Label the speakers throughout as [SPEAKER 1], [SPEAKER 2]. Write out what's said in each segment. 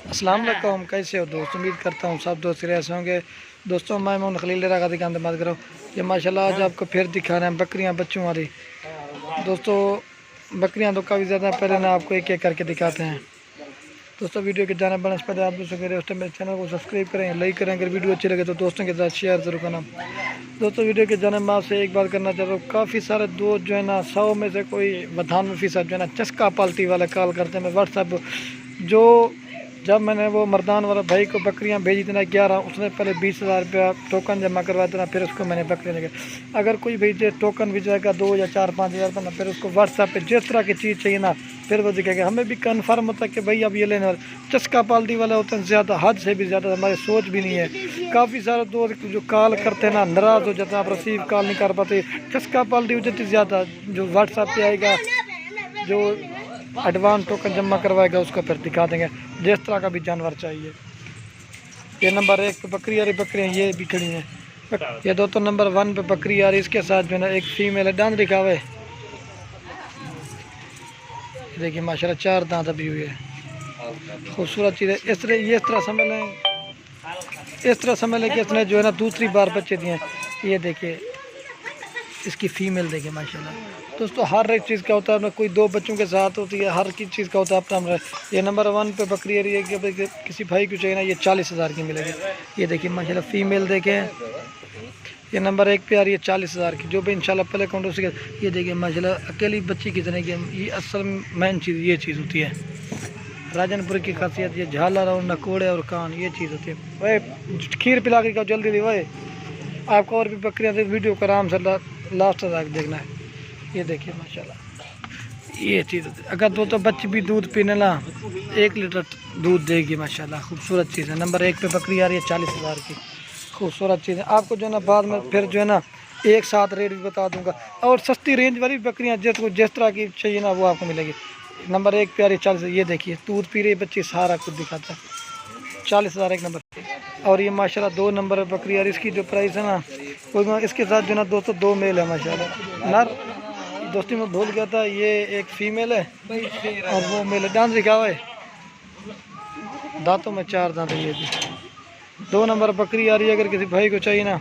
[SPEAKER 1] अस्सलाम वालेकुम, कैसे हो दोस्त। उम्मीद करता हूँ सब दोस्त ऐसे होंगे। दोस्तों मैं मोहम्मद खलील रहा दिखाने की बात करो। ये माशाल्लाह आज आपको फिर दिखा रहे हैं बकरियाँ बच्चों वाली। दोस्तों बकरियाँ तो काफ़ी ज़्यादा, पहले ना आपको एक एक करके दिखाते हैं। दोस्तों वीडियो के जाने बढ़ने से पहले आप दोस्तों के दोस्तों मेरे चैनल को सब्सक्राइब करें, लाइक करें। अगर वीडियो अच्छी लगे तो दोस्तों के साथ शेयर जरूर करना। दोस्तों वीडियो के जाने में आपसे एक बात करना चाहता हूँ, काफ़ी सारे दोस्त जो है ना 100 में से कोई 92% जो है ना चस्का पालती वाले कॉल करते हैं। मैं व्हाट्सएप जो जब मैंने वो मर्दान वाला भाई को बकरियां भेजी थी ना 11, उसने पहले 20,000 रुपया टोकन जमा करवाया था ना, फिर उसको मैंने बकरियाँ देंगे। अगर कोई भेजे टोकन भेजेगा 2 या 4-5 हज़ार रुपये ना, फिर उसको व्हाट्सएप पे जिस तरह की चीज़ चाहिए ना फिर वो दिखेगा। हमें भी कन्फर्म होता है कि भाई अब ये लेने वाले चस्का पालती वाले होते हैं ज़्यादा, हद से भी ज़्यादा हमारी सोच भी नहीं है। काफ़ी सारे दोस्त जो कॉल करते हैं ना नाराज़ हो जाते हैं, आप रिसीव कॉल नहीं कर पाते। चस्का पालती हो जाती ज़्यादा, जो व्हाट्सएप पे आएगा जो एडवांस टोकन जमा करवाएगा उसको फिर दिखा देंगे जिस तरह का भी जानवर चाहिए। ये नंबर 1 पे बकरी आ रही, बकरियाँ ये भी खड़ी हैं। ये दोस्तों नंबर 1 पे बकरी आ रही, इसके साथ जो है ना एक फीमेल है। दांत दिखा हुए देखिए माशाल्लाह 4 दांत अभी हुए है, खूबसूरत चीज़ है। इस तरह समझ लें, इस तरह समझ लें कि इसने जो है ना दूसरी बार बच्चे दिए हैं। ये देखिए इसकी फ़ीमेल देखिए माशाल्लाह। दोस्तों हर एक चीज़ का होता है, कोई 2 बच्चों के साथ होती है, हर चीज़ का होता है अपना। ये नंबर 1 पे बकरी आ रही है कि किसी भाई को चाहिए ना, ये 40,000 की मिलेगी। ये देखिए माशाल्लाह फ़ीमेल देखें। ये नंबर 1 पे आ रही है 40,000 की, जो भी इंशाल्लाह पहले काउंट हो सके। ये देखिए माशाल्लाह अकेली बच्ची की तरह की, ये असल मेन चीज़ ये चीज़ होती है। राजनपुर की खासियत ये झालर और नकोड़े और कान, ये चीज़ होती है। वही खीर पिला के जल्दी दी वही। आपको और भी बकरियाँ देख, वीडियो को आराम से लास्ट तक देखना है। ये देखिए माशाल्लाह ये चीज़ होती है। अगर दो बच्चे भी दूध पीने ना 1 लीटर दूध देगी माशाल्लाह, खूबसूरत चीज़ है। नंबर 1 पे बकरी आ रही है 40,000 की, खूबसूरत चीज़ है। आपको जो है ना बाद में फिर जो है ना एक साथ रेट भी बता दूंगा। और सस्ती रेंज वाली बकरियाँ जिस तरह की चाहिए ना वो आपको मिलेगी। नंबर 1 पे आ रही 40, ये देखिए दूध पी रही बच्ची, सारा कुछ दिखाता है। 40,000 एक नंबर। और ये माशाल्लाह 2 नंबर बकरी है, इसकी जो प्राइस है ना वो इसके साथ जो ना दोस्तों 2 मेल है माशाल्लाह। नर दोस्ती में भूल गया था, ये एक फीमेल है और वो मेल है। डांस दिखा हुआ है, दांतों में 4 दांत है। ये भी 2 नंबर बकरी आ रही है, अगर किसी भाई को चाहिए ना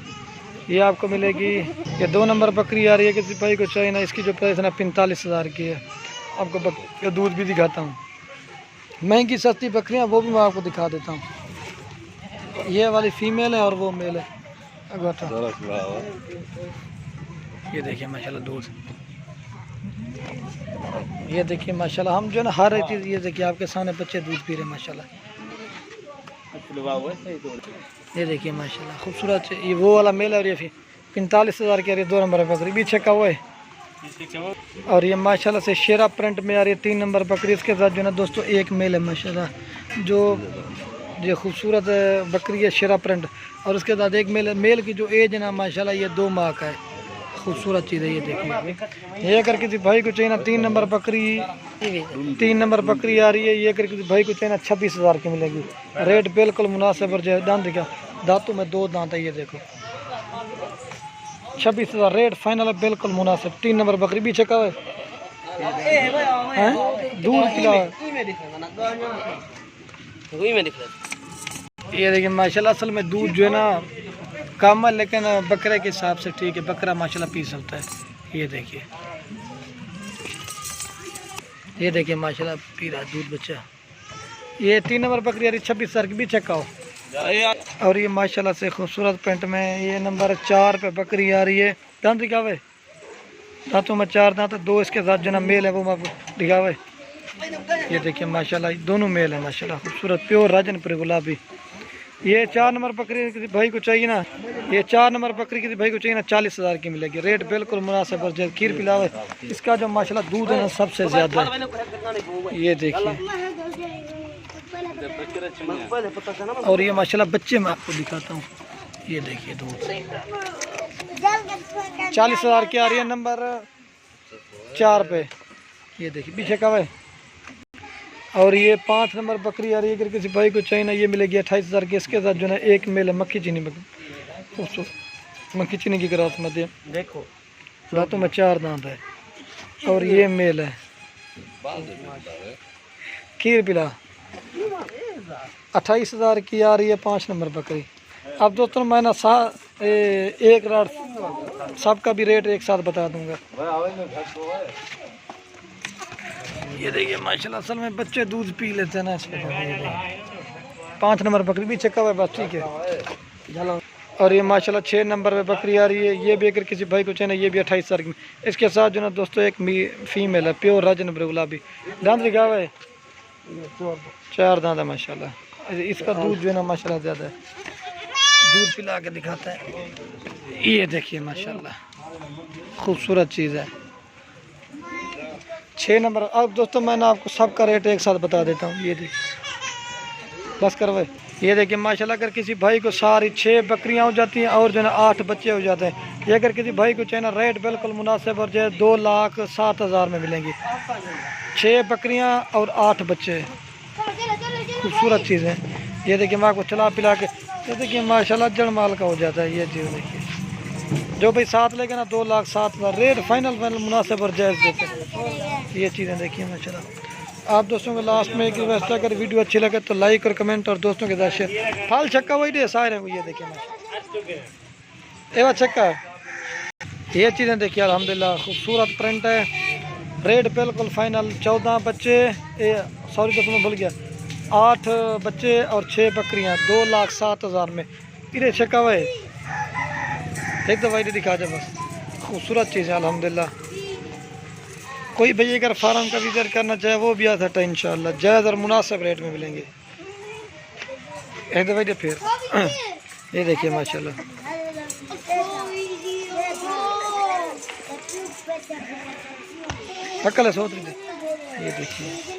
[SPEAKER 1] ये आपको मिलेगी। ये 2 नंबर बकरी आ रही है, किसी भाई को चाहिए ना, इसकी जो प्राइस है ना 45,000 की है। आपको बकरी दूध भी दिखाता हूँ, महंगी सस्ती बकरियाँ वो भी मैं आपको दिखा देता हूँ। ये वाली फीमेल है और वो मेल है। ये देखिए माशाल्लाह दूध, ये देखिए माशाल्लाह। हम जो है ना हर एक चीज़, ये देखिए आपके सामने बच्चे दूध पी रहे हैं माशाल्लाह। ये देखिए माशाल्लाह खूबसूरत। ये वो वाला मेल है और ये 45,000 की आ रही है। 2 नंबर बकरी पीछे का हुआ है। और ये माशाल्लाह से शेरा प्रिंट में आ रही है 3 नंबर बकरी। इसके साथ जो है ना दोस्तों एक मेल है माशाल्लाह, जो ये खूबसूरत बकरी है शेरा प्रिंट। और उसके साथ एक मेल है। मेल की जो एज है ना माशाल्लाह ये 2 माह का है, खूबसूरत चीज़ है। ये देखिए ये अगर किसी भाई को चाहिए ना 3 नंबर बकरी, 3 नंबर बकरी आ रही है। ये अगर किसी भाई को चाहिए ना 26,000 की मिलेगी। रेट बिल्कुल मुनासिब और जो दांत दिखा, दांतों में 2 दांत है। ये देखो 26,000 रेट फाइनल है, बिल्कुल मुनासिब। 3 नंबर बकरी पीछे का है, दूध पिला है। ये देखिए माशाल्लाह असल में दूध जो है ना कम है, लेकिन बकरे के हिसाब से ठीक है। बकरा माशाल्लाह पी सकता है। ये देखिए, ये देखिए माशाल्लाह पी रहा दूध बच्चा। ये 3 नंबर बकरी आ रही 26,000 की, भी चेक आओ। और ये माशाल्लाह से खूबसूरत पेंट में ये नंबर 4 पे बकरी आ रही है। दांत दिखावे, दांतों में 4 दांत, 2 इसके साथ जो ना मेल है वो मैं दिखावे। ये देखिए माशाल्लाह दोनों मेल है माशाल्लाह, खूबसूरत प्योर राजनपुरी गुलाबी। ये 4 नंबर बकरी किसी भाई को चाहिए ना, ये 4 नंबर बकरी किसी भाई को चाहिए ना 40,000 की मिलेगी। रेट बिल्कुल मुनासिब और जब खीर पिलावे। इसका जो माशाल्लाह दूध है ना सबसे ज़्यादा है। ये देखिए, और ये माशाल्लाह बच्चे मैं आपको दिखाता हूँ। ये देखिए दूध 40,000 की आ रही है नंबर 4 पे। ये देखिए पीछे कब है। और ये 5 नंबर बकरी आ रही है, अगर किसी भाई को चाहिए ना ये मिलेगी 28,000 की। इसके साथ जो है एक मेल है मक्खी चीनी खूबसूरत मक्खी चीनी की क्रॉस में देखो, दांतों में 4 दांत है। और ये मेल है, खीर पिला। 28,000 की आ रही है 5 नंबर बकरी। अब दोस्तों मैं ना एक रात सबका भी रेट एक साथ बता दूंगा। ये देखिए माशाल्लाह असल में बच्चे दूध पी लेते हैं ना इस पर। 5 नंबर बकरी भी चक्का हुआ है बस, ठीक है। और ये माशाल्लाह 6 नंबर पे बकरी आ रही है। ये भी अगर किसी भाई को चाहिए, ये भी 28,000 की। इसके साथ जो ना दोस्तों एक फीमेल है, प्योर राजन गुलाबी, दांत दिखा हुआ है, 4 दांत है माशाल्लाह। इसका दूध जो है ना माशाल्लाह ज़्यादा है, दूध पिला के दिखाता है। ये देखिए माशाल्लाह खूबसूरत चीज़ है, 6 नंबर। अब दोस्तों मैंने आपको सबका रेट एक साथ बता देता हूँ। ये देखिए बस करवाए। ये देखिए माशाल्लाह अगर किसी भाई को सारी 6 बकरियां हो जाती हैं और जो है ना 8 बच्चे हो जाते हैं। ये अगर किसी भाई को चाहिए ना रेट बिल्कुल मुनासिब और जो है 2,07,000 में मिलेंगी। 6 बकरियां और 8 बच्चे, खूबसूरत चीज़ है। ये देखिए मैं आपको चला पिला के, ये देखिए माशाल्लाह जड़ माल का हो जाता है। ये चीज़ देखिए जो भाई साथ लेगा ना 2,07,000 रेट फाइनल मुनासिब और जायज़ देते हैं। ये चीज़ें देखिए माशाल्लाह। आप दोस्तों को लास्ट में एक रिक्वेस्ट है, अगर वीडियो अच्छी लगे तो लाइक और कमेंट और दोस्तों के साथ शेयर। फाल छक्का वही दे सारे को, ये देखिए माशाल्लाह छक्का है। ये चीज़ें देखिए अल्हम्दुलिल्लाह खूबसूरत प्रिंट है। रेट बिल्कुल फाइनल। 14 बच्चे, सॉरी दोस्तों मैं भूल गया, 8 बच्चे और 6 बकरियां 2,07,000 में। इधर छक्का हुआ है, एक दो वाइड दिखा जाए बस। खूबसूरत चीज़ है अल्हम्दुलिल्लाह। कोई भैया अगर फार्म का विजिट करना चाहे वो भी आ सकता है इंशाल्लाह, जायज़ और मुनासिब रेट में मिलेंगे। एक दो वाइड फिर ये देखिए माशाल्लाह अकल है सोच रही। ये देखिए